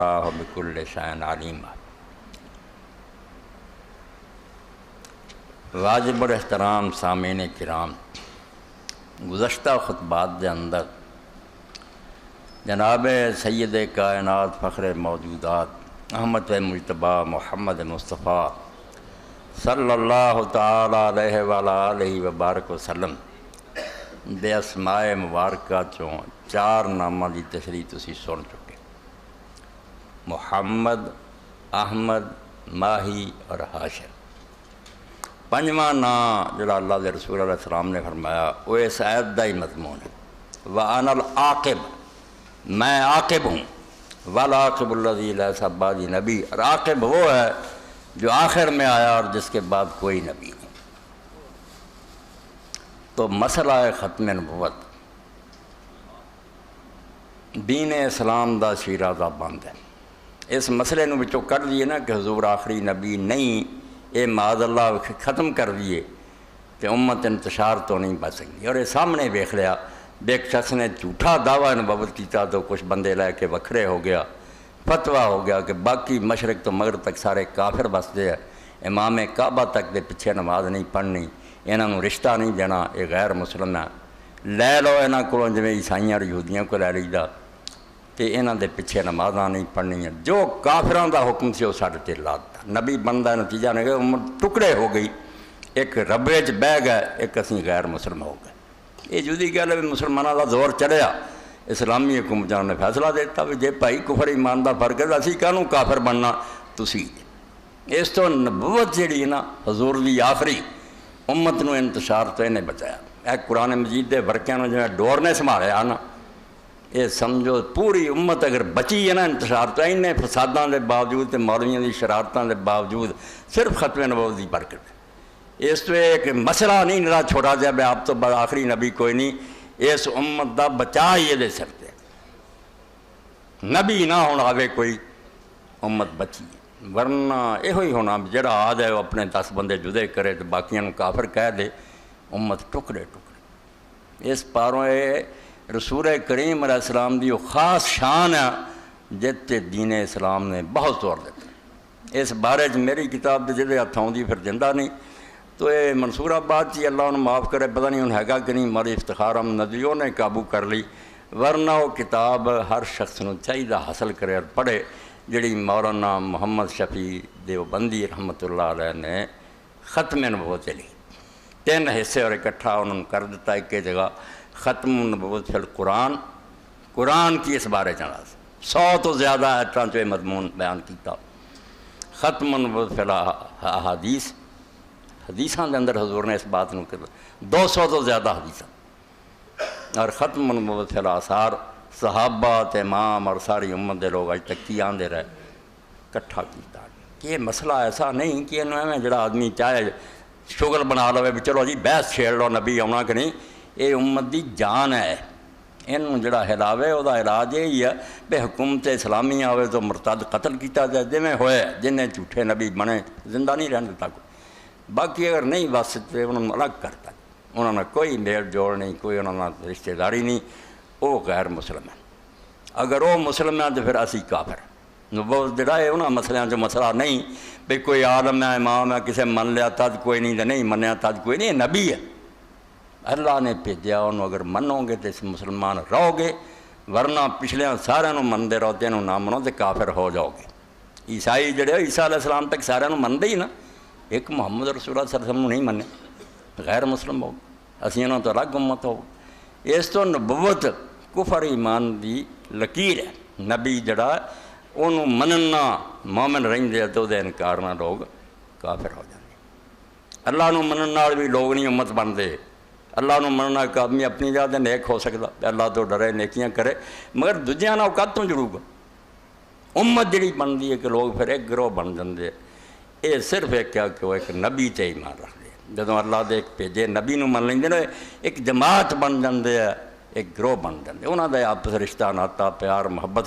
بکل شیء علیم۔ واجب الاحترام سامعین کرام، گزشتہ خطبات کے اندر جناب سید کائنات فخر موجودات احمد مجتبیٰ محمد مصطفیٰ صلی اللہ تعالی علیہ وآلہ وبارک وسلم دے اسماء مبارکہ چوں چار ناماں دی تشریح تسی سن چکے، محمد، احمد، ماہی اور حاشر۔ پنجواں نام جڑا اللہ دے رسول علیہ السلام نے فرمایا وہ اس آیت دا ہی مضمون ہے، وَأَنَا الْعَاقِبُ، میں عاقب ہوں، وَالْعَاقِبُ الَّذِي لَيْسَ بَعْدِي نبی، اور عاقب وہ ہے جو آخر میں آیا اور جس کے بعد کوئی نبی نہیں۔ تو مسئلہ ختم نبوت دین اسلام دا شیرہ دا بند ہے۔ اس مسئلے نو بچوں کر دیے نا کہ حضور آخری نبی نہیں، یہ معاذ اللہ ختم کر دیے تو امت انتشار تو نہیں بچ سکتی۔ اور یہ سامنے دیکھ لیا، ایک شخص نے جھوٹا دعویٰ نبوت کیا تو کچھ بندے لے کے وکھرے ہو گیا، فتویٰ ہو گیا کہ باقی مشرق تو مغرب تک سارے کافر بستے ہیں، امام کعبہ تک دے پیچھے نماز نہیں پڑھنی، انہوں رشتہ نہیں دینا، یہ غیر مسلم ہے، لے لو انہوں کو جو عیسائیاں اور یہودیاں کو لے لیدا تے انہوں دے پیچھے نمازاں نہیں پڑھنی ہیں۔ جو کافران دا حکم سے وہ ساڑھے تے لاتا، نبی بندہ نتیجہ نہیں گیا، امت ٹکڑے ہو گئی، ایک ربے چ بہ گئے، ایک اسی غیر مسلم ہو گئے۔ یہ جدی گل ہے مسلمانوں دا دور چڑھیا، اسلامی حکومتوں نے فیصلہ دیتا بھی جے بھائی کفر ایمان دا فرق ہے اسی کانوں کافر بننا تسی۔ اس تو نبوت جڑی نا حضور دی آخری امت نو انتشار تو انہیں بچایا۔ اے قرآن مجید دے ورقیاں نو جو ڈور نے سنبھالیا نا، یہ سمجھو پوری امت اگر بچی ہے نا انتشار تو انہیں فساداں دے باوجود تے مولویاں دی شرارتاں دے باوجود صرف ختم نبوت دی برکت۔ اس تو ایک مسئلہ نہیں نرا چھوڑا جائے بے آپ تو آخری نبی کوئی نہیں، اس امت دا بچا ہی دے سکتے نبی نہ ہونا آوے کوئی امت بچی ہے، ورنہ یہ ہوئی ہونا جڑا آ جائے وہ اپنے 10 بندے جدے کرے تو باقیاں نو کافر کہہ دے، امت ٹکڑے ٹکڑے۔ اس پاروں رسول کریم علیہ السلام دی وہ خاص شان ہے جتے دین اسلام نے بہت زور دیتا۔ اس بارے میری کتاب دے جدے ہاتھ آؤں دی پھر زندہ نہیں تو یہ منصور آباد جی اللہ انہوں معاف کرے، پتہ نہیں انہوں ہے گا کہ نہیں، ہماری افتخار احمد ندویوں نے قابو کر لی، ورنہ وہ کتاب ہر شخص نو چاہیے حاصل کرے اور پڑھے، جڑی مولانا محمد شفیع دیوبندی رحمۃ اللہ علیہ نے ختم نبوت لکھی، 3 حصے اور اکٹھا انہوں نے کر دیتا ایک جگہ، ختم نبوت فی القرآن، قرآن کی اس بارے چڑھا 100 تو زیادہ ایتاں جو مضمون بیان کیتا، ختم نبوت فی الحدیث، حدیثاں دے اندر حضور نے اس بات نو کر 200 تو زیادہ حدیثاں، اور ختم نبوت فی الآثار، صحابہ تے امام اور ساری امت دے لوگ اج تک کی آندے رہے، کٹھا کیتا کہ یہ مسئلہ ایسا نہیں کہ انہوں میں جڑا آدمی چاہے شغل بنا لو بھی چلو جی بحث چھیڑ لو نبی آنا کہ نہیں، یہ امت دی جان ہے، انہوں جڑا ہلاوے وہ دا علاج یہی ہے بے حکومت اسلامی آوے تو مرتد قتل کیتا جائے، جی میں ہوئے جنہیں جھوٹے نبی بنے زندہ نہیں رہن دیتا کوئی، باقی اگر نہیں بس سکتے انہوں نے الگ کرتا، انہوں نے کوئی میل جوڑ نہیں، کوئی انہوں نے رشتہ داری نہیں، وہ غیر مسلم ہے۔ اگر وہ مسلم ہے تو پھر اسی کافر نبوت جڑا ہے انہوں مسئلہ جو مسئلہ نہیں بھئی کوئی عالم ہے امام ہے کسے من لیا تد کوئی نہیں تو نہیں منیا تد کوئی نہیں، نبی ہے اللہ نے بھیجا، انہوں اگر منو گے تو اس مسلمان رہو گے، ورنہ پچھلے سارے مندے رہتے انہوں نہ منو تو کافر ہو جاؤ گے۔ عیسائی جڑے عیسیٰ علیہ السلام تک سارے مندے ہی نا، ایک محمد رسول اللہ صلی اللہ علیہ وسلم نہیں منے، غیر مسلم ہو گئے، اسی انہوں تو الگ امت ہو گئے۔ اس تو نبوت کفر ایمان دی لکیر ہے، نبی جڑا انہوں مننا مومن رہندے تو دے انکار نہ لوگ کافر ہو جاندے۔ اللہ نو مننا بھی لوگ نہیں امت بندے، اللہ نو مننا ایک آدمی اپنی جگہ نیک ہو سکتا، اللہ تو ڈرے نیکیاں کرے، مگر دوجیاں نال کد تو جڑوں گا؟ امت جڑی بندی ہے کہ لوگ پھر ایک گروہ بن جاندے، یہ صرف ایک کیا کہ وہ ایک نبی تے ایمان رکھ دے، جدوں اللہ دے ایک بھیجے نبی نو من لیندے نا، ایک جماعت بن جاندے، ایک گروہ بن جاندے، انہاں دا آپس رشتہ ناتا پیار محبت